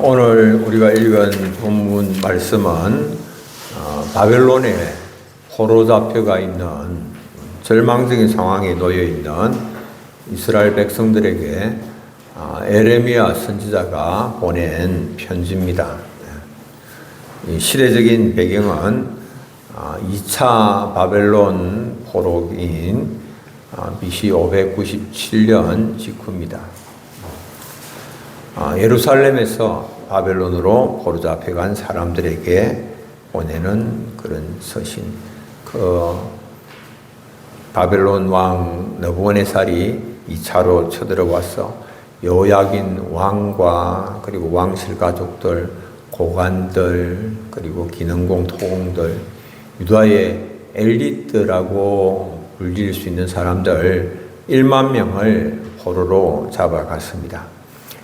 오늘 우리가 읽은 본문 말씀은 바벨론에 포로 잡혀가 있는 절망적인 상황에 놓여 있는 이스라엘 백성들에게 에레미야 선지자가 보낸 편지입니다. 이 시대적인 배경은 2차 바벨론 포로기인 BC 597년 직후입니다. 예루살렘에서 바벨론으로 포로 잡혀간 사람들에게 보내는 그런 서신. 바벨론 왕 느부갓네살이 2차로 쳐들어와서 여호야긴 왕과 그리고 왕실 가족들, 고관들, 그리고 기능공, 토공들, 유다의 엘리트라고 불릴 수 있는 사람들 1만 명을 포로로 잡아갔습니다.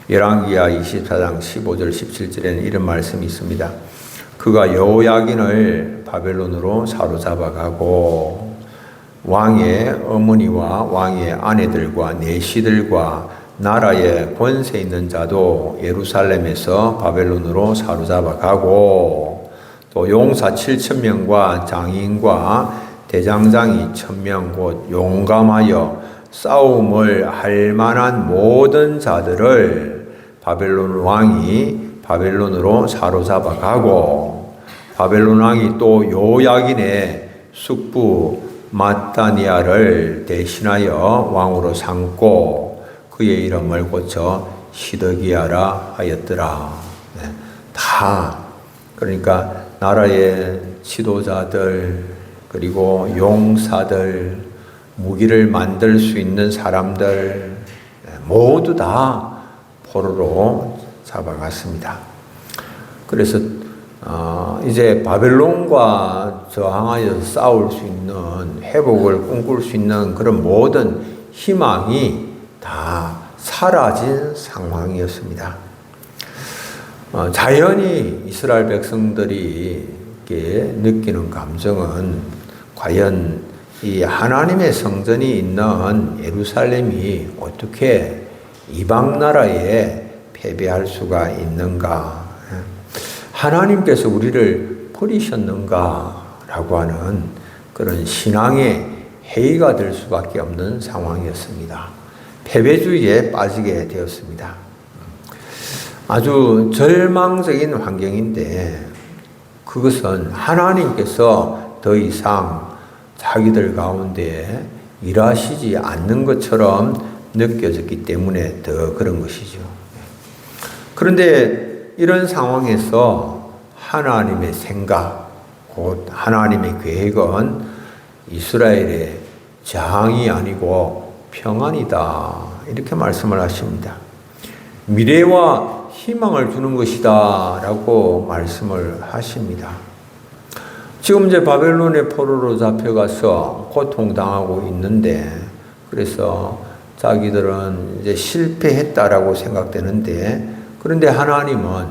열왕기하 24장 15절 17절에는 이런 말씀이 있습니다. 그가 여호야긴을 바벨론으로 사로잡아가고 왕의 어머니와 왕의 아내들과 내시들과 나라의 권세 있는 자도 예루살렘에서 바벨론으로 사로잡아가고 또 용사 7,000명과 장인과 대장장이 1,000명 곧 용감하여 싸움을 할 만한 모든 자들을 바벨론 왕이 바벨론으로 사로잡아가고 바벨론 왕이 또 여호야긴의 숙부 마따니아를 대신하여 왕으로 삼고 그의 이름을 고쳐 시드기야라 하였더라. 다 그러니까 나라의 지도자들 그리고 용사들 무기를 만들 수 있는 사람들 모두 다 포로로 잡아갔습니다. 그래서 이제 바벨론과 저항하여 싸울 수 있는 회복을 꿈꿀 수 있는 그런 모든 희망이 다 사라진 상황이었습니다. 자연히 이스라엘 백성들이 느끼는 감정은 과연 이 하나님의 성전이 있는 예루살렘이 어떻게 이방 나라에 패배할 수가 있는가? 하나님께서 우리를 버리셨는가라고 하는 그런 신앙의 해이가 될 수밖에 없는 상황이었습니다. 패배주의에 빠지게 되었습니다. 아주 절망적인 환경인데 그것은 하나님께서 더 이상 자기들 가운데 일하시지 않는 것처럼 느껴졌기 때문에 더 그런 것이죠. 그런데 이런 상황에서 하나님의 생각, 곧 하나님의 계획은 이스라엘의 저항이 아니고 평안이다. 이렇게 말씀을 하십니다. 미래와 희망을 주는 것이다. 라고 말씀을 하십니다. 지금 이제 바벨론의 포로로 잡혀가서 고통당하고 있는데, 그래서 자기들은 이제 실패했다라고 생각되는데, 그런데 하나님은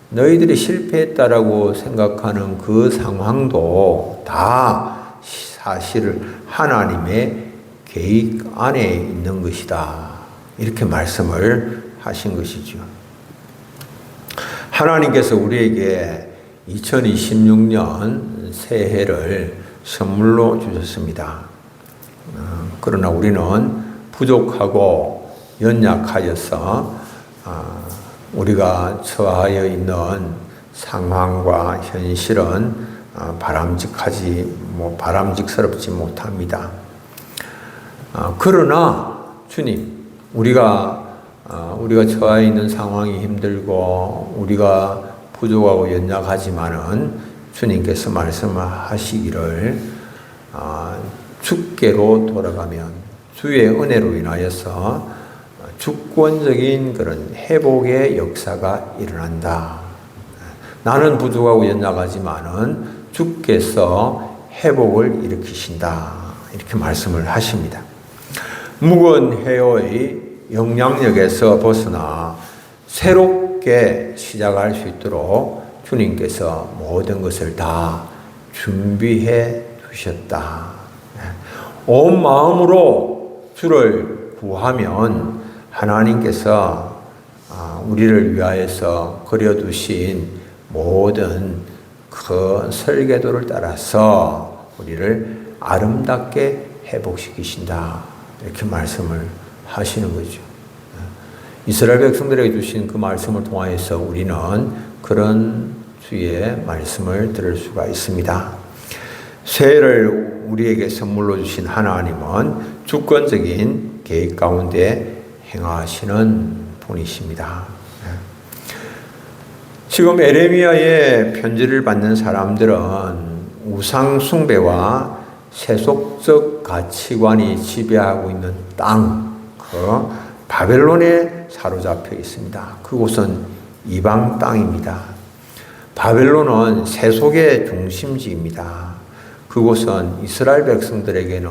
너희들이 실패했다라고 생각하는 그 상황도 다 사실 하나님의 계획 안에 있는 것이다. 이렇게 말씀을 하신 것이죠. 하나님께서 우리에게 2026년 새해를 선물로 주셨습니다. 그러나 우리는 부족하고 연약하여서 우리가 처하여 있는 상황과 현실은 바람직스럽지 못합니다. 그러나 주님, 우리가 처해 있는 상황이 힘들고 우리가 부족하고 연약하지만은 주님께서 말씀하시기를 주께로 돌아가면 주의 은혜로 인하여서 주권적인 그런 회복의 역사가 일어난다. 나는 부족하고 연약하지만은 주께서 회복을 일으키신다. 이렇게 말씀을 하십니다. 묵은 해의 영향력에서 벗어나 새롭게 시작할 수 있도록 주님께서 모든 것을 다 준비해 주셨다. 온 마음으로 주를 구하면 하나님께서 우리를 위하여서 그려두신 모든 그 설계도를 따라서 우리를 아름답게 회복시키신다. 이렇게 말씀을 하시는 거죠. 이스라엘 백성들에게 주신 그 말씀을 통하여서 우리는 그런 주의 말씀을 들을 수가 있습니다. 새해를 우리에게 선물로 주신 하나님은 주권적인 계획 가운데 행하시는 분이십니다. 지금 에레미야의 편지를 받는 사람들은 우상 숭배와 세속적 가치관이 지배하고 있는 땅, 그 바벨론에 사로잡혀 있습니다. 그곳은 이방 땅입니다. 바벨론은 세속의 중심지입니다. 그곳은 이스라엘 백성들에게는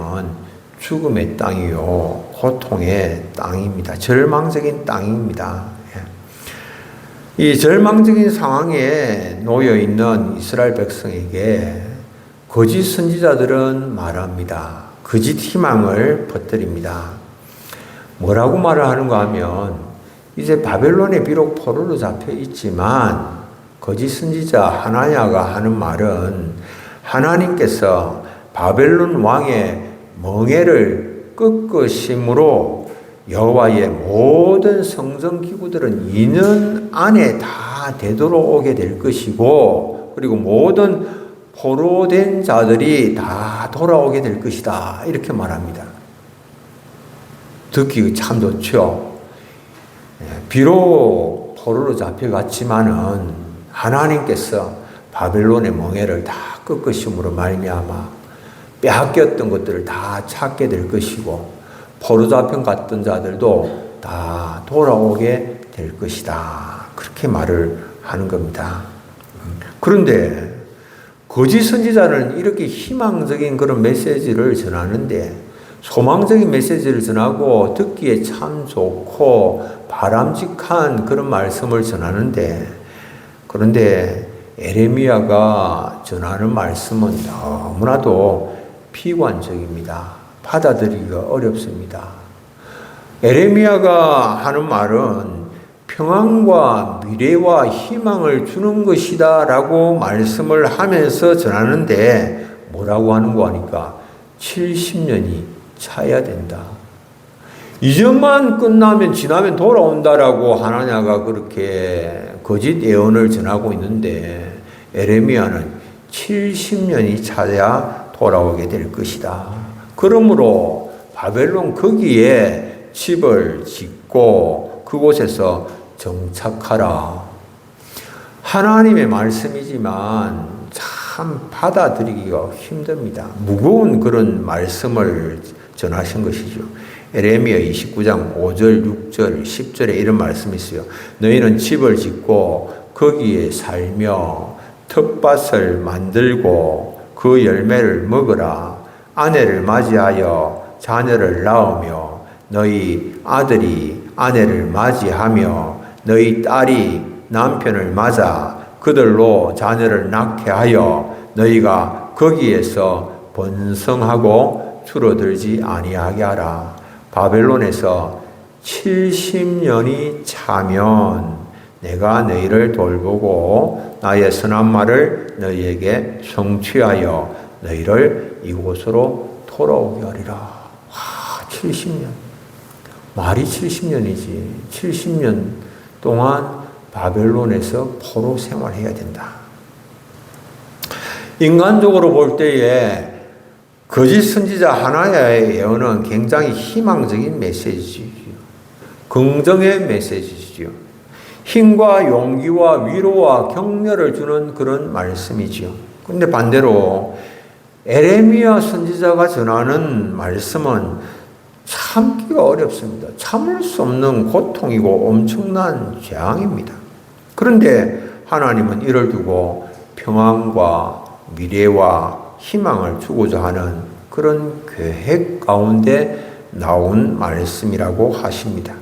죽음의 땅이요, 고통의 땅입니다. 절망적인 땅입니다. 이 절망적인 상황에 놓여 있는 이스라엘 백성에게 거짓 선지자들은 말합니다. 거짓 희망을 퍼뜨립니다. 뭐라고 말을 하는가 하면, 이제 바벨론에 비록 포로로 잡혀 있지만 거짓 선지자 하나냐가 하는 말은 하나님께서 바벨론 왕의 멍에를 꺾으심으로 여호와의 모든 성전 기구들은 2년 안에 다 되돌아오게 될 것이고, 그리고 모든 포로된 자들이 다 돌아오게 될 것이다. 이렇게 말합니다. 듣기 참 좋죠. 비록 포로로 잡혀갔지만은 하나님께서 바벨론의 멍에를 다 꺾으심으로 말미암아 빼앗겼던 것들을 다 찾게 될 것이고, 포로 잡혀갔던 자들도 다 돌아오게 될 것이다. 그렇게 말을 하는 겁니다. 그런데 거짓 선지자는 이렇게 희망적인 그런 메시지를 전하는데, 소망적인 메시지를 전하고 듣기에 참 좋고 바람직한 그런 말씀을 전하는데, 그런데 에레미야가 전하는 말씀은 너무나도 비관적입니다. 받아들이기가 어렵습니다. 에레미야가 하는 말은 평안과 미래와 희망을 주는 것이다 라고 말씀을 하면서 전하는데, 뭐라고 하는 거 하니까 70년이 차야 된다. 이전만 끝나면 지나면 돌아온다라고 하나냐가 그렇게 거짓 예언을 전하고 있는데, 에레미야는 70년이 차야 돌아오게 될 것이다. 그러므로 바벨론 거기에 집을 짓고 그곳에서 정착하라. 하나님의 말씀이지만 참 받아들이기가 힘듭니다. 무거운 그런 말씀을 전하신 것이죠. 에레미야 29장 5절, 6절, 10절에 이런 말씀이 있어요. 너희는 집을 짓고 거기에 살며 텃밭을 만들고 그 열매를 먹으라. 아내를 맞이하여 자녀를 낳으며 너희 아들이 아내를 맞이하며 너희 딸이 남편을 맞아 그들로 자녀를 낳게 하여 너희가 거기에서 번성하고 줄어들지 아니하게 하라. 바벨론에서 70년이 차면 내가 너희를 돌보고 나의 선한 말을 너희에게 성취하여 너희를 이곳으로 돌아오게 하리라. 와, 70년. 말이 70년이지. 70년 동안 바벨론에서 포로 생활해야 된다. 인간적으로 볼 때에 거짓 선지자 하나야의 예언은 굉장히 희망적인 메시지죠. 긍정의 메시지죠. 힘과 용기와 위로와 격려를 주는 그런 말씀이죠. 그런데 반대로 에레미야 선지자가 전하는 말씀은 참기가 어렵습니다. 참을 수 없는 고통이고 엄청난 재앙입니다. 그런데 하나님은 이를 두고 평안과 미래와 희망을 주고자 하는 그런 계획 가운데 나온 말씀이라고 하십니다.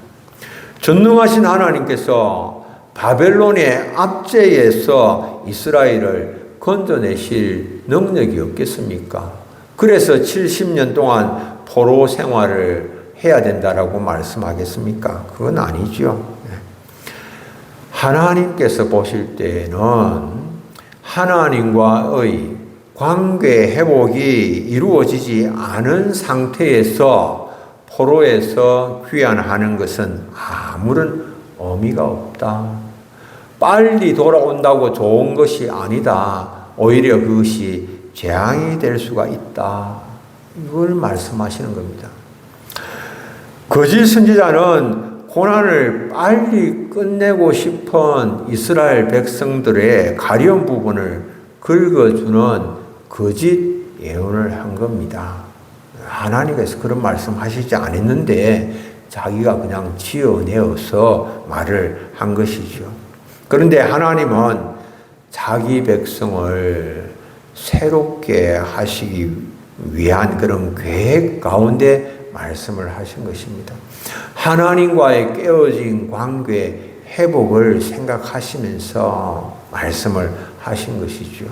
전능하신 하나님께서 바벨론의 압제에서 이스라엘을 건져내실 능력이 없겠습니까? 그래서 70년 동안 포로 생활을 해야 된다라고 말씀하겠습니까? 그건 아니죠. 하나님께서 보실 때에는 하나님과의 관계 회복이 이루어지지 않은 상태에서 포로에서 귀환하는 것은 아무런 의미가 없다. 빨리 돌아온다고 좋은 것이 아니다. 오히려 그것이 재앙이 될 수가 있다. 이걸 말씀하시는 겁니다. 거짓 선지자는 고난을 빨리 끝내고 싶은 이스라엘 백성들의 가려운 부분을 긁어주는 거짓 예언을 한 겁니다. 하나님께서 그런 말씀하시지 않았는데 자기가 그냥 지어내어서 말을 한 것이죠. 그런데 하나님은 자기 백성을 새롭게 하시기 위한 그런 계획 가운데 말씀을 하신 것입니다. 하나님과의 깨어진 관계 회복을 생각하시면서 말씀을 하신 것이죠.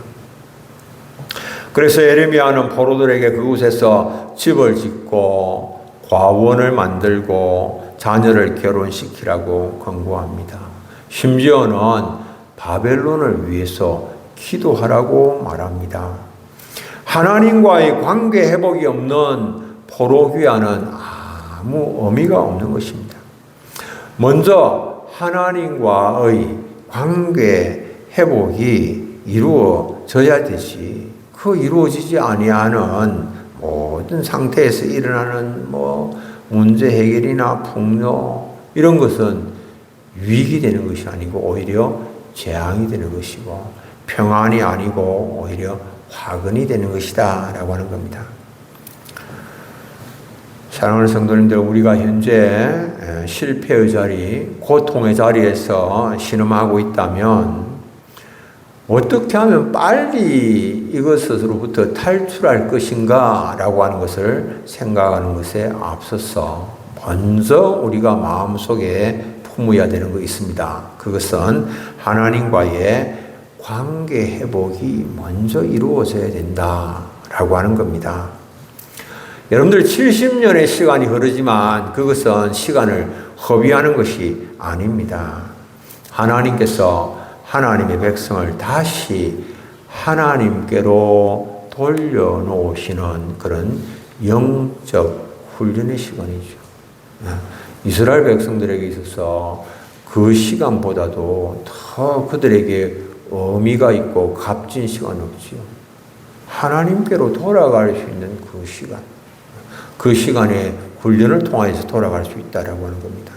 그래서 예레미야는 포로들에게 그곳에서 집을 짓고 과원을 만들고 자녀를 결혼시키라고 권고합니다. 심지어는 바벨론을 위해서 기도하라고 말합니다. 하나님과의 관계 회복이 없는 포로 귀환은 아무 의미가 없는 것입니다. 먼저 하나님과의 관계 회복이 이루어져야 되지. 그 이루어지지 아니하는 모든 상태에서 일어나는 문제 해결이나 폭로 이런 것은 유익이 되는 것이 아니고 오히려 재앙이 되는 것이고 평안이 아니고 오히려 화근이 되는 것이다 라고 하는 겁니다. 사랑하는 성도님들, 우리가 현재 실패의 자리, 고통의 자리에서 신음하고 있다면 어떻게 하면 빨리 이것으로부터 탈출할 것인가 라고 하는 것을 생각하는 것에 앞서서 먼저 우리가 마음속에 품어야 되는 거 있습니다. 그것은 하나님과의 관계 회복이 먼저 이루어져야 된다라고 하는 겁니다. 여러분들 70년의 시간이 흐르지만 그것은 시간을 허비하는 것이 아닙니다. 하나님께서 하나님의 백성을 다시 하나님께로 돌려놓으시는 그런 영적 훈련의 시간이죠. 이스라엘 백성들에게 있어서 그 시간보다도 더 그들에게 의미가 있고 값진 시간이 없지요. 하나님께로 돌아갈 수 있는 그 시간. 그 시간에 훈련을 통해서 돌아갈 수 있다라고 하는 겁니다.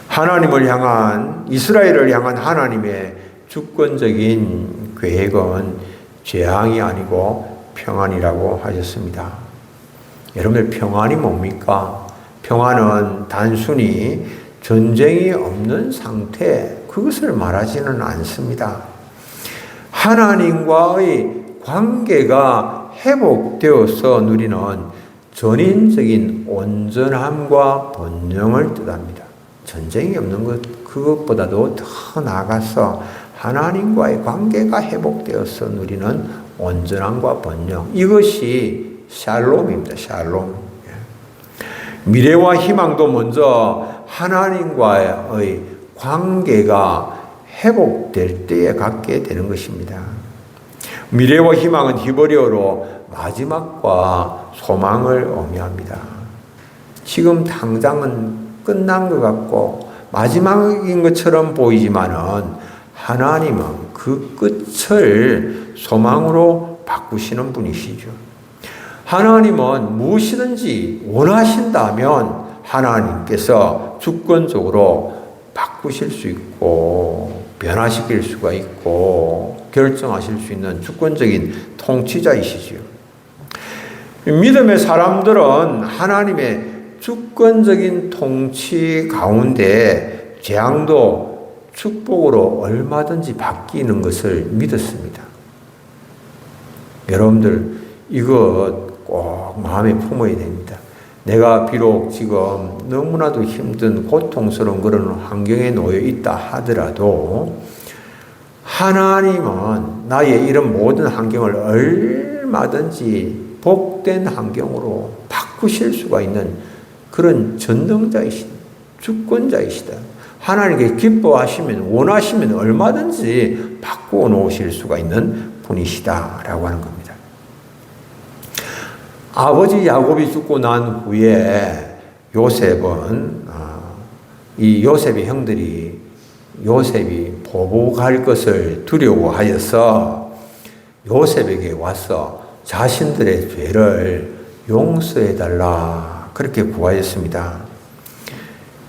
하나님을 향한, 이스라엘을 향한 하나님의 주권적인 계획은 재앙이 아니고 평안이라고 하셨습니다. 여러분들, 평안이 뭡니까? 평안은 단순히 전쟁이 없는 상태, 그것을 말하지는 않습니다. 하나님과의 관계가 회복되어서 누리는 전인적인 온전함과 번영을 뜻합니다. 전쟁이 없는 것, 그것보다도 더 나아가서 하나님과의 관계가 회복되어서 누리는 온전함과 번영. 이것이 샬롬입니다. 샬롬. 미래와 희망도 먼저 하나님과의 관계가 회복될 때에 갖게 되는 것입니다. 미래와 희망은 히브리어로 마지막과 소망을 의미합니다. 지금 당장은 끝난 것 같고 마지막인 것처럼 보이지만은 하나님은 그 끝을 소망으로 바꾸시는 분이시죠. 하나님은 무엇이든지 원하신다면 하나님께서 주권적으로 바꾸실 수 있고 변화시킬 수가 있고 결정하실 수 있는 주권적인 통치자이시지요. 믿음의 사람들은 하나님의 주권적인 통치 가운데 재앙도 축복으로 얼마든지 바뀌는 것을 믿었습니다. 여러분들, 이거 꼭 마음에 품어야 됩니다. 내가 비록 지금 너무나도 힘든 고통스러운 그런 환경에 놓여 있다 하더라도 하나님은 나의 이런 모든 환경을 얼마든지 복된 환경으로 바꾸실 수가 있는 그런 전능자이시다. 주권자이시다. 하나님께 기뻐하시면 원하시면 얼마든지 바꾸어 놓으실 수가 있는 분이시다라고 하는 겁니다. 아버지 야곱이 죽고 난 후에 요셉은 이 요셉의 형들이 요셉이 보복할 것을 두려워하여서 요셉에게 와서 자신들의 죄를 용서해달라 그렇게 구하였습니다.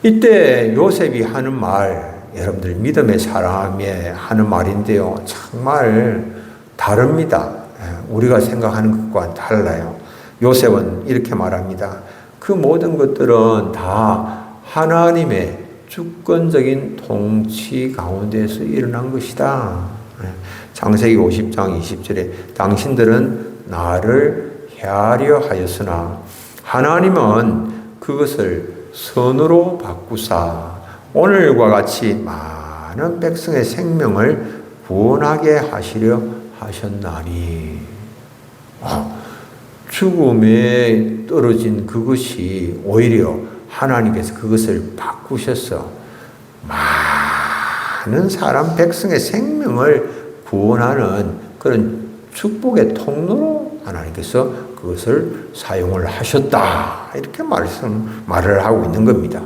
이때 요셉이 하는 말, 여러분들 믿음의 사람이 하는 말인데요. 정말 다릅니다. 우리가 생각하는 것과 달라요. 요셉은 이렇게 말합니다. 그 모든 것들은 다 하나님의 주권적인 통치 가운데서 일어난 것이다. 창세기 50장 20절에 당신들은 나를 해하려 하였으나 하나님은 그것을 선으로 바꾸사 오늘과 같이 많은 백성의 생명을 구원하게 하시려 하셨나니. 죽음에 떨어진 그것이 오히려 하나님께서 그것을 바꾸셔서 많은 사람 백성의 생명을 구원하는 그런 축복의 통로로 하나님께서 그것을 사용을 하셨다. 이렇게 말을 하고 있는 겁니다.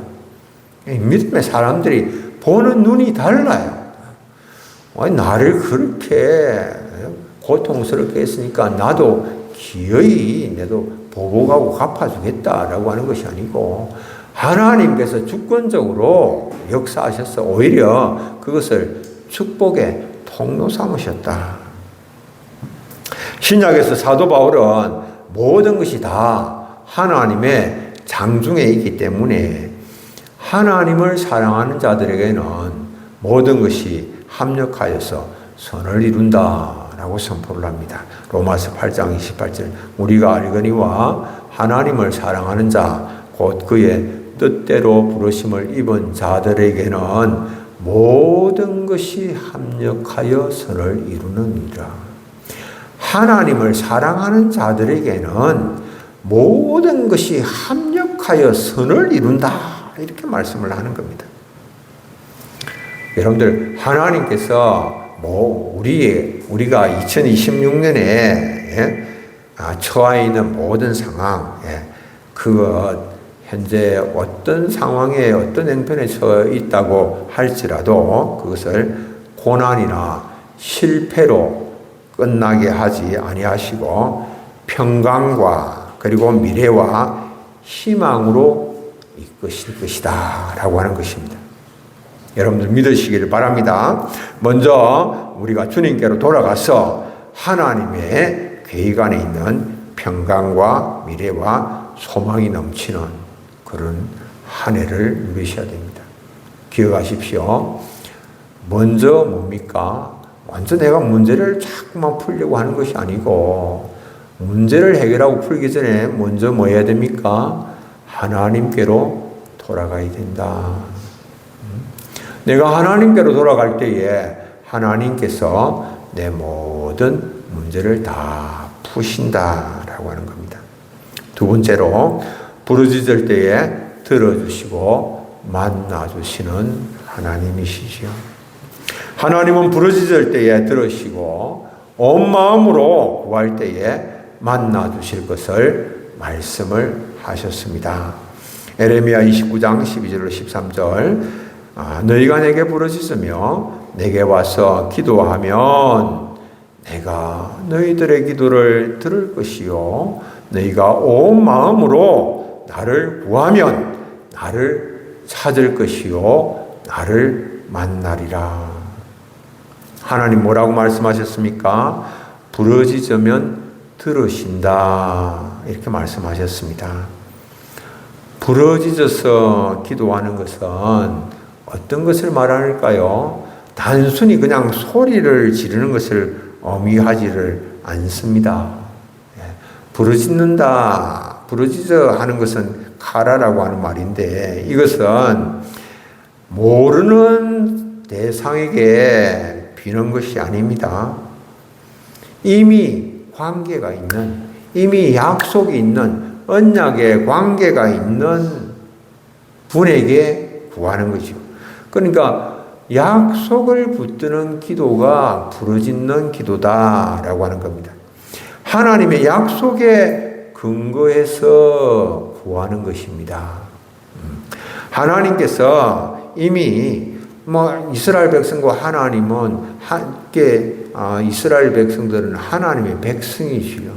믿음의 사람들이 보는 눈이 달라요. 나를 그렇게 고통스럽게 했으니까 나도 기어이 내도 보복하고 갚아주겠다라고 하는 것이 아니고 하나님께서 주권적으로 역사하셔서 오히려 그것을 축복의 통로 삼으셨다. 신약에서 사도 바울은 모든 것이 다 하나님의 장중에 있기 때문에 하나님을 사랑하는 자들에게는 모든 것이 합력하여서 선을 이룬다라고 선포를 합니다. 로마서 8장 28절 우리가 알거니와 하나님을 사랑하는 자 곧 그의 뜻대로 부르심을 입은 자들에게는 모든 것이 합력하여 선을 이루느니라. 하나님을 사랑하는 자들에게는 모든 것이 합력하여 선을 이룬다. 이렇게 말씀을 하는 겁니다. 여러분들 하나님께서 우리가 2026년에 처해 있는 모든 상황, 그것 현재 어떤 상황에 어떤 형편에 처해 있다고 할지라도 그것을 고난이나 실패로 끝나게 하지 아니하시고 평강과 그리고 미래와 희망으로 이끄실 것이다 라고 하는 것입니다. 여러분들 믿으시기를 바랍니다. 먼저 우리가 주님께로 돌아가서 하나님의 계획 안에 있는 평강과 미래와 소망이 넘치는 그런 한 해를 누리셔야 됩니다. 기억하십시오. 먼저 뭡니까? 먼저 내가 문제를 자꾸만 풀려고 하는 것이 아니고 문제를 해결하고 풀기 전에 먼저 뭐 해야 됩니까? 하나님께로 돌아가야 된다. 내가 하나님께로 돌아갈 때에 하나님께서 내 모든 문제를 다 푸신다라고 하는 겁니다. 두 번째로 부르짖을 때에 들어주시고 만나주시는 하나님이시죠. 하나님은 부르짖을 때에 들으시고 온 마음으로 구할 때에 만나주실 것을 말씀을 하셨습니다. 에레미야 29장 12절로 13절 너희가 내게 부르짖으며 내게 와서 기도하면 내가 너희들의 기도를 들을 것이요 너희가 온 마음으로 나를 구하면 나를 찾을 것이요 나를 만나리라. 하나님 뭐라고 말씀하셨습니까? 부르짖으면 들으신다 이렇게 말씀하셨습니다. 부르짖어서 기도하는 것은 어떤 것을 말할까요? 단순히 그냥 소리를 지르는 것을 의미하지를 않습니다. 부르짖는다, 부르짖어 하는 것은 가라라고 하는 말인데 이것은 모르는 대상에게 비는 것이 아닙니다. 이미 관계가 있는, 이미 약속이 있는 언약의 관계가 있는 분에게 구하는 것이죠. 그러니까 약속을 붙드는 기도가 부르짖는 기도다라고 하는 겁니다. 하나님의 약속에 근거해서 구하는 것입니다. 하나님께서 이미 이스라엘 백성과 하나님은 함께 이스라엘 백성들은 하나님의 백성이지요.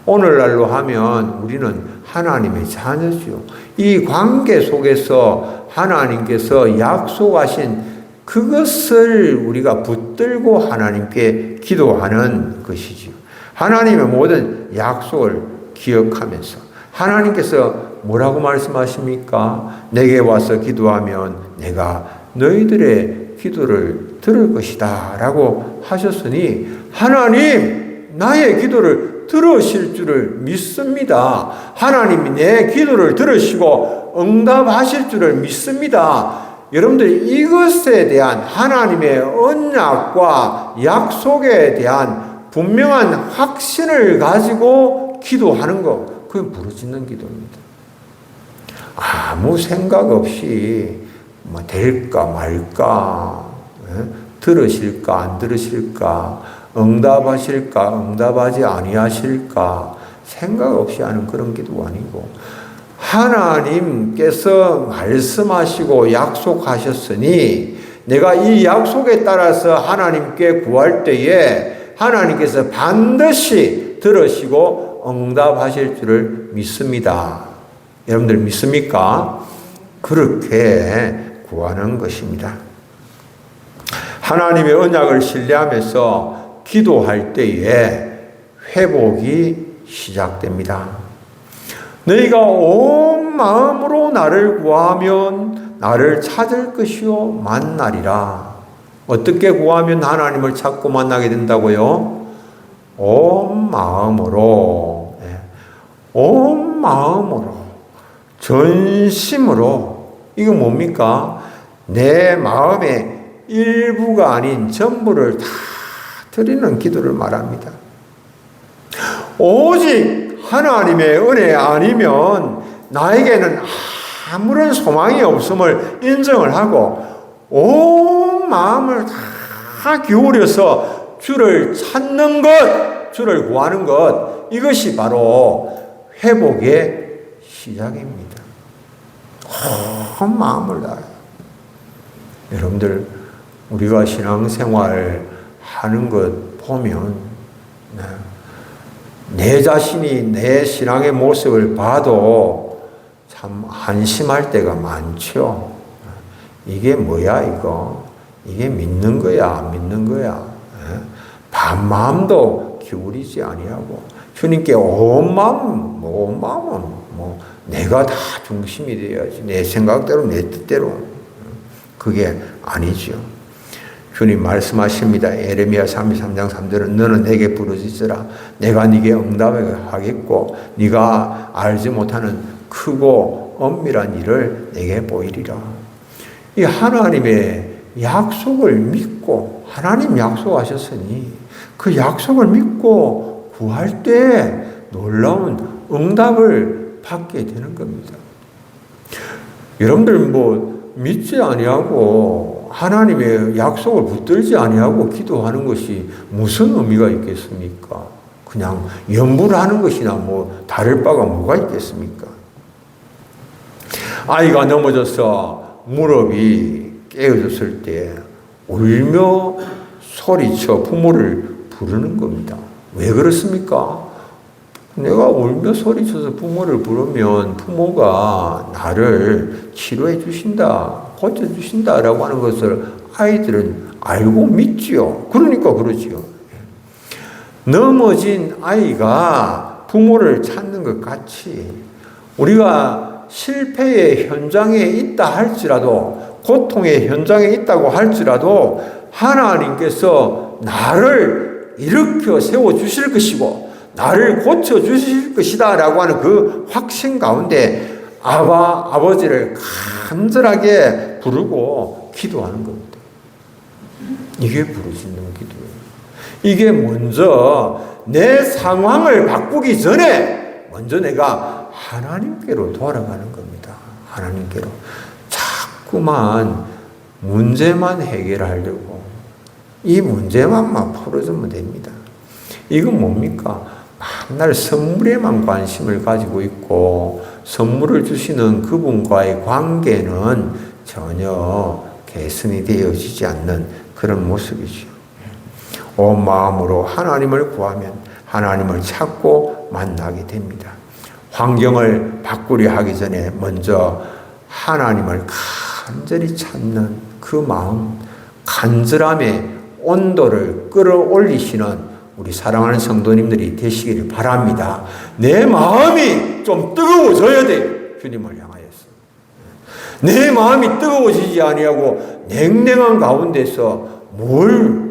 오늘날로 하면 우리는 하나님의 자녀지요. 이 관계 속에서 하나님께서 약속하신 그것을 우리가 붙들고 하나님께 기도하는 것이지요. 하나님의 모든 약속을 기억하면서 하나님께서 뭐라고 말씀하십니까? 내게 와서 기도하면 내가 너희들의 기도를 들을 것이다 라고 하셨으니 하나님 나의 기도를 들으실 줄을 믿습니다. 하나님이 내 기도를 들으시고 응답하실 줄을 믿습니다. 여러분들이 이것에 대한 하나님의 언약과 약속에 대한 분명한 확신을 가지고 기도하는 것, 그게 부르짖는 기도입니다. 아무 생각 없이 될까 말까, 들으실까 안 들으실까, 응답하실까 응답하지 아니하실까 생각 없이 하는 그런 기도가 아니고 하나님께서 말씀하시고 약속하셨으니 내가 이 약속에 따라서 하나님께 구할 때에 하나님께서 반드시 들으시고 응답하실 줄을 믿습니다. 여러분들 믿습니까? 그렇게 구하는 것입니다. 하나님의 언약을 신뢰하면서 기도할 때에 회복이 시작됩니다. 너희가 온 마음으로 나를 구하면 나를 찾을 것이요 만나리라. 어떻게 구하면 하나님을 찾고 만나게 된다고요? 온 마음으로, 온 마음으로, 전심으로. 이거 뭡니까? 내 마음의 일부가 아닌 전부를 다 드리는 기도를 말합니다. 오직 하나님의 은혜 아니면 나에게는 아무런 소망이 없음을 인정을 하고 온 마음을 다 기울여서 주를 찾는 것, 주를 구하는 것, 이것이 바로 회복의 시작입니다. 온 마음을 다해. 여러분들 우리가 신앙생활 하는 것 보면 내 자신이 내 신앙의 모습을 봐도 참 한심할 때가 많죠. 이게 뭐야 이거? 이게 믿는 거야 안 믿는 거야? 반마음도 기울이지 아니하고 주님께 온 마음은 내가 다 중심이 되어야지. 내 생각대로 내 뜻대로. 그게 아니죠. 주님 말씀하십니다. 에레미야 33장 3절은 너는 내게 부르짖으라. 내가 네게 응답하겠고 네가 알지 못하는 크고 엄밀한 일을 내게 보이리라. 이 하나님의 약속을 믿고 하나님 약속하셨으니 그 약속을 믿고 구할 때 놀라운 응답을 받게 되는 겁니다. 여러분들 믿지 아니하고 하나님의 약속을 붙들지 아니하고 기도하는 것이 무슨 의미가 있겠습니까? 그냥 연부를 하는 것이나 다를 바가 뭐가 있겠습니까? 아이가 넘어져서 무릎이 깨어졌을 때 울며 소리쳐 부모를 부르는 겁니다. 왜 그렇습니까? 내가 울며 소리쳐서 부모를 부르면 부모가 나를 치료해 주신다, 고쳐주신다라고 하는 것을 아이들은 알고 믿지요. 그러니까 그러지요. 넘어진 아이가 부모를 찾는 것 같이 우리가 실패의 현장에 있다 할지라도 고통의 현장에 있다고 할지라도 하나님께서 나를 일으켜 세워주실 것이고 나를 고쳐주실 것이다 라고 하는 그 확신 가운데 아버지를 간절하게 부르고 기도하는 겁니다. 이게 부르짖는 기도예요. 이게 먼저 내 상황을 바꾸기 전에 먼저 내가 하나님께로 돌아가는 겁니다. 하나님께로 자꾸만 문제만 해결하려고 이 문제만 풀어주면 됩니다. 이건 뭡니까? 맨날 선물에만 관심을 가지고 있고 선물을 주시는 그분과의 관계는 전혀 개선이 되어지지 않는 그런 모습이죠. 온 마음으로 하나님을 구하면 하나님을 찾고 만나게 됩니다. 환경을 바꾸려 하기 전에 먼저 하나님을 간절히 찾는 그 마음, 간절함의 온도를 끌어올리시는 우리 사랑하는 성도님들이 되시기를 바랍니다. 내 마음이 좀 뜨거워져야 돼요. 주님을 향하여서. 내 마음이 뜨거워지지 아니하고 냉랭한 가운데서 뭘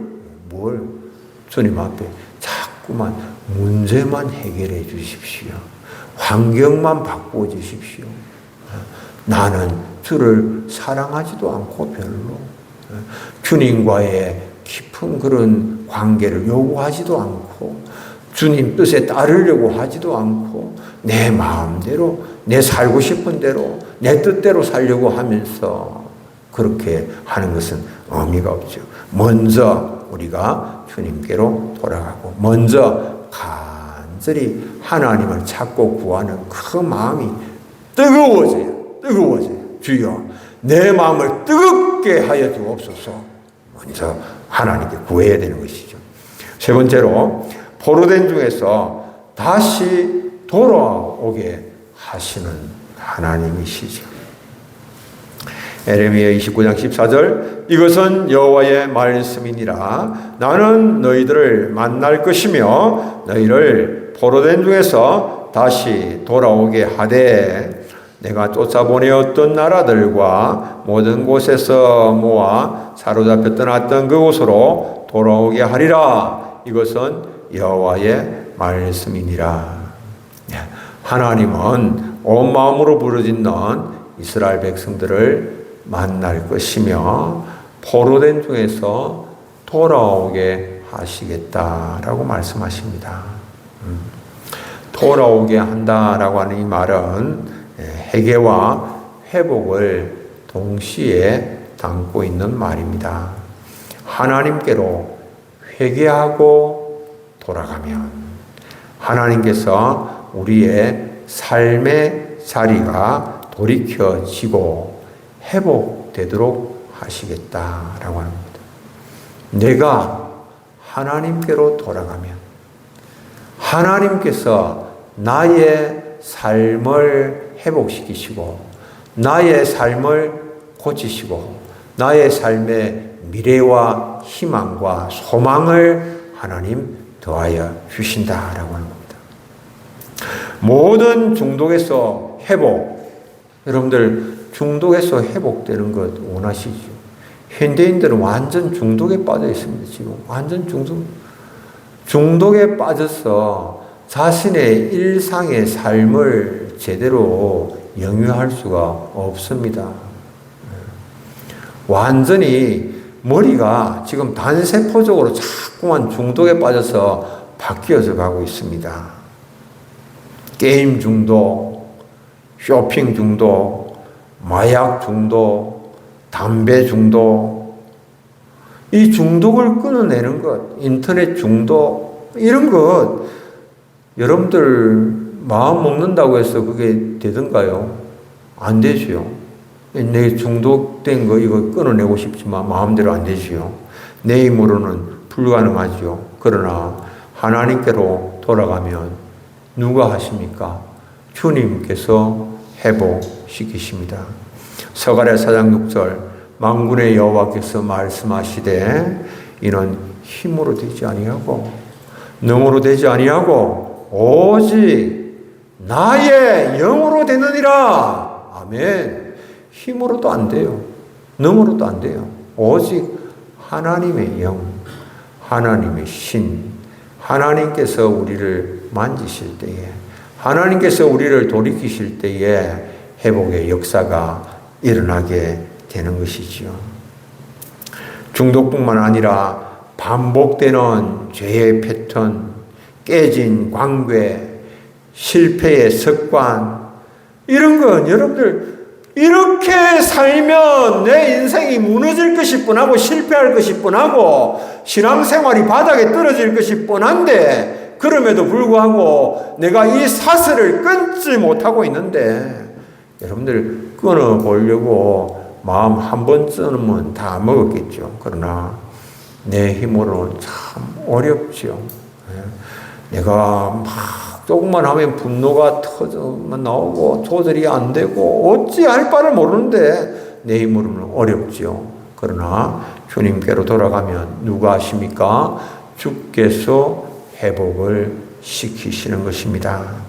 주님 앞에 자꾸만 문제만 해결해 주십시오. 환경만 바꾸어 주십시오. 나는 주를 사랑하지도 않고 별로 주님과의 깊은 그런 관계를 요구하지도 않고 주님 뜻에 따르려고 하지도 않고 내 마음대로 내 살고 싶은 대로 내 뜻대로 살려고 하면서 그렇게 하는 것은 의미가 없죠. 먼저 우리가 주님께로 돌아가고 먼저 간절히 하나님을 찾고 구하는 그 마음이 뜨거워져요. 주여 내 마음을 뜨겁게 하여 주옵소서. 먼저 하나님께 구해야 되는 것이죠. 세 번째로 포로된 중에서 다시 돌아오게 하시는 하나님이시죠. 에레미야 29장 14절 이것은 여호와의 말씀이니라. 나는 너희들을 만날 것이며 너희를 포로된 중에서 다시 돌아오게 하되 내가 쫓아보내었던 나라들과 모든 곳에서 모아 사로잡혀 떠났던 그곳으로 돌아오게 하리라. 이것은 여호와의 말씀이니라. 하나님은 온 마음으로 부르짖는 이스라엘 백성들을 만날 것이며 포로된 중에서 돌아오게 하시겠다라고 말씀하십니다. 돌아오게 한다라고 하는 이 말은 회개와 회복을 동시에 담고 있는 말입니다. 하나님께로 회개하고 돌아가면 하나님께서 우리의 삶의 자리가 돌이켜지고 회복되도록 하시겠다라고 합니다. 내가 하나님께로 돌아가면 하나님께서 나의 삶을 회복시키시고 나의 삶을 고치시고 나의 삶의 미래와 희망과 소망을 하나님 더하여 주신다라고 하는 겁니다. 모든 중독에서 회복, 여러분들 중독에서 회복되는 것 원하시죠? 현대인들은 완전 중독에 빠져 있습니다. 지금 완전 중독에 빠져서 자신의 일상의 삶을 제대로 영위할 수가 없습니다. 완전히 머리가 지금 단세포적으로 자꾸만 중독에 빠져서 바뀌어져 가고 있습니다. 게임 중독, 쇼핑 중독, 마약 중독, 담배 중독, 이 중독을 끊어내는 것, 인터넷 중독, 이런 것, 여러분들 마음 먹는다고 해서 그게 되던가요? 안 되지요. 내 중독된 거 이거 끊어내고 싶지만 마음대로 안 되지요. 내 힘으로는 불가능하지요. 그러나 하나님께로 돌아가면 누가 하십니까? 주님께서 회복시키십니다. 서가랴 4장 6절 만군의 여호와께서 말씀하시되 이는 힘으로 되지 아니하고 능으로 되지 아니하고 오직 나의 영으로 되느니라. 아멘. 힘으로도 안 돼요. 능으로도 안 돼요. 오직 하나님의 영, 하나님의 신, 하나님께서 우리를 만지실 때에, 하나님께서 우리를 돌이키실 때에 회복의 역사가 일어나게 되는 것이지요. 중독뿐만 아니라 반복되는 죄의 패턴, 깨진 관계, 실패의 습관, 이런 건 여러분들 이렇게 살면 내 인생이 무너질 것이 뻔하고 실패할 것이 뻔하고 신앙생활이 바닥에 떨어질 것이 뻔한데 그럼에도 불구하고 내가 이 사슬을 끊지 못하고 있는데 여러분들 끊어보려고 마음 한 번쯤은 다 먹었겠죠. 그러나 내 힘으로는 참 어렵죠. 내가 막 조금만 하면 분노가 터져만 나오고 조절이 안 되고 어찌할 바를 모르는데 내 힘으로는 어렵죠. 그러나 주님께로 돌아가면 누가 하십니까? 주께서 회복을 시키시는 것입니다.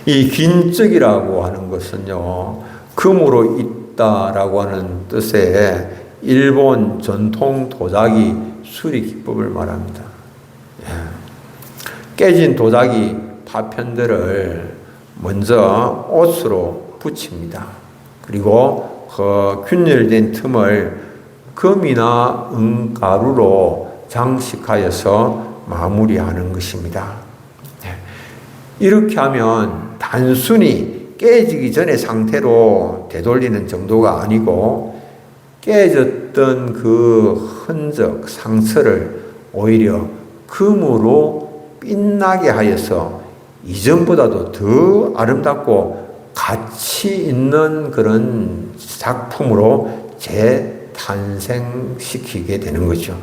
이 긴적이라고 하는 것은요, 금으로 있다라고 하는 뜻의 일본 전통 도자기 수리 기법을 말합니다. 깨진 도자기 파편들을 먼저 옷으로 붙입니다. 그리고 그 균열된 틈을 금이나 은가루로 장식하여서 마무리하는 것입니다. 이렇게 하면 단순히 깨지기 전의 상태로 되돌리는 정도가 아니고 깨졌던 그 흔적, 상처를 오히려 금으로 빛나게 하여서 이전보다도 더 아름답고 가치 있는 그런 작품으로 재탄생시키게 되는 거죠.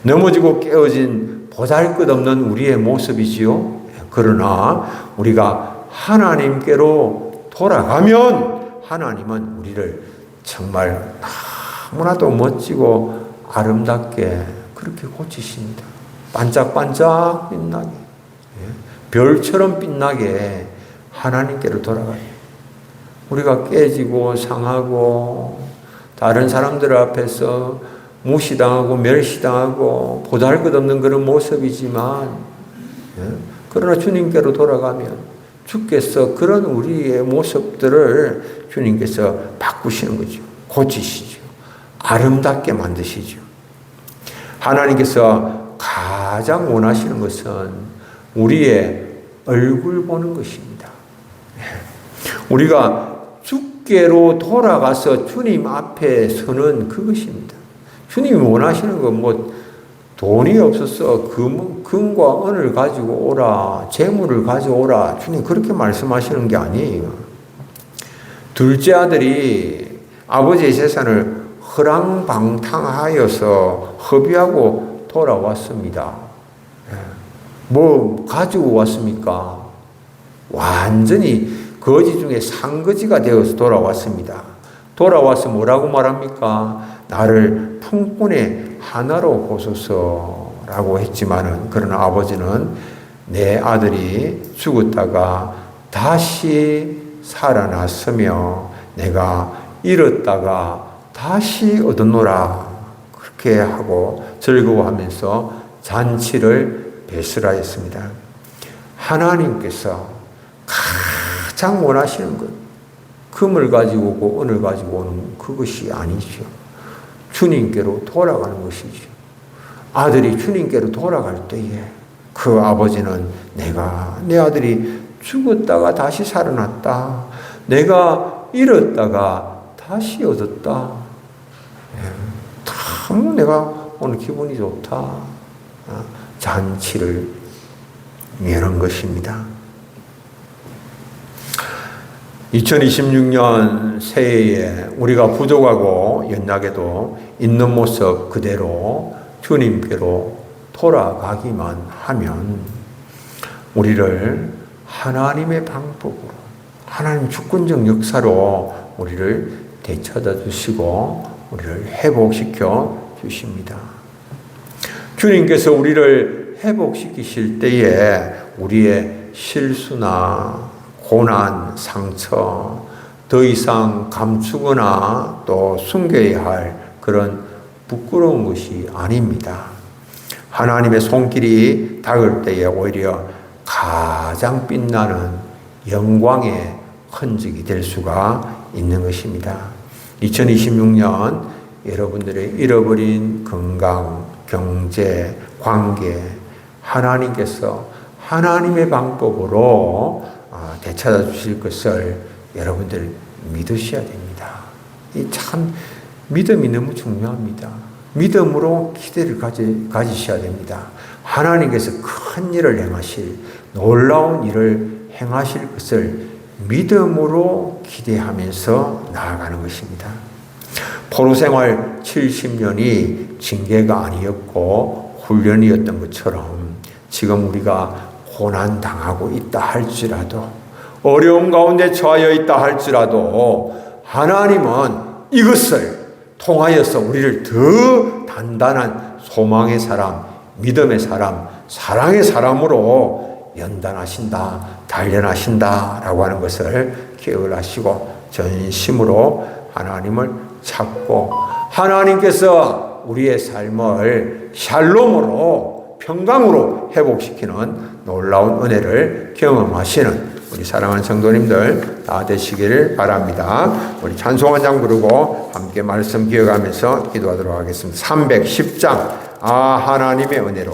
넘어지고 깨어진 보잘것없는 우리의 모습이지요. 그러나 우리가 하나님께로 돌아가면 하나님은 우리를 정말 너무나도 멋지고 아름답게 그렇게 고치십니다. 반짝반짝 빛나게, 별처럼 빛나게 하나님께로 돌아가요. 우리가 깨지고 상하고 다른 사람들 앞에서 무시당하고 멸시당하고 보잘것없는 그런 모습이지만 그러나 주님께로 돌아가면 주께서 그런 우리의 모습들을 주님께서 바꾸시는 거죠. 고치시죠. 아름답게 만드시죠. 하나님께서 가장 원하시는 것은 우리의 얼굴 보는 것입니다. 우리가 주께로 돌아가서 주님 앞에 서는 그것입니다. 주님이 원하시는 건 뭐 돈이 없어서 금과 은을 가지고 오라, 재물을 가져오라. 주님 그렇게 말씀하시는 게 아니에요. 둘째 아들이 아버지의 재산을 허랑방탕하여서 허비하고 돌아왔습니다. 뭐 가지고 왔습니까? 완전히 거지 중에 상거지가 되어서 돌아왔습니다. 돌아와서 뭐라고 말합니까? 나를 품꾼의 하나로 보소서라고 했지만은 그러나 아버지는 내 아들이 죽었다가 다시 살아났으며 내가 잃었다가 다시 얻었노라 그렇게 하고 즐거워하면서 잔치를 배설하였습니다. 하나님께서 가장 원하시는 것 금을 가지고 오고 은을 가지고 오는 그것이 아니죠. 주님께로 돌아가는 것이죠. 아들이 주님께로 돌아갈 때에 그 아버지는 내 아들이 죽었다가 다시 살아났다. 내가 잃었다가 다시 얻었다. 참 내가 오늘 기분이 좋다. 잔치를 여는 것입니다. 2026년 새해에 우리가 부족하고 연약해도 있는 모습 그대로 주님께로 돌아가기만 하면 우리를 하나님의 방법으로 하나님 주권적 역사로 우리를 되찾아 주시고 우리를 회복시켜 주십니다. 주님께서 우리를 회복시키실 때에 우리의 실수나 고난, 상처, 더 이상 감추거나 또 숨겨야 할 그런 부끄러운 것이 아닙니다. 하나님의 손길이 닿을 때에 오히려 가장 빛나는 영광의 흔적이 될 수가 있는 것입니다. 2026년 여러분들의 잃어버린 건강, 경제, 관계, 하나님께서 하나님의 방법으로 되찾아 주실 것을 여러분들 믿으셔야 됩니다. 이 참 믿음이 너무 중요합니다. 믿음으로 기대를 가지셔야 됩니다. 하나님께서 큰 일을 행하실, 놀라운 일을 행하실 것을 믿음으로 기대하면서 나아가는 것입니다. 포로 생활 70년이 징계가 아니었고 훈련이었던 것처럼 지금 우리가 고난 당하고 있다 할지라도, 어려운 가운데 처하여 있다 할지라도 하나님은 이것을 통하여서 우리를 더 단단한 소망의 사람, 믿음의 사람, 사랑의 사람으로 연단하신다, 단련하신다라고 하는 것을 기억을 하시고 전심으로 하나님을 찾고, 하나님께서 우리의 삶을 샬롬으로, 평강으로 회복시키는 놀라운 은혜를 경험하시는 우리 사랑하는 성도님들 다 되시기를 바랍니다. 우리 찬송 한 장 부르고 함께 말씀 기억하면서 기도하도록 하겠습니다. 310장 하나님의 은혜로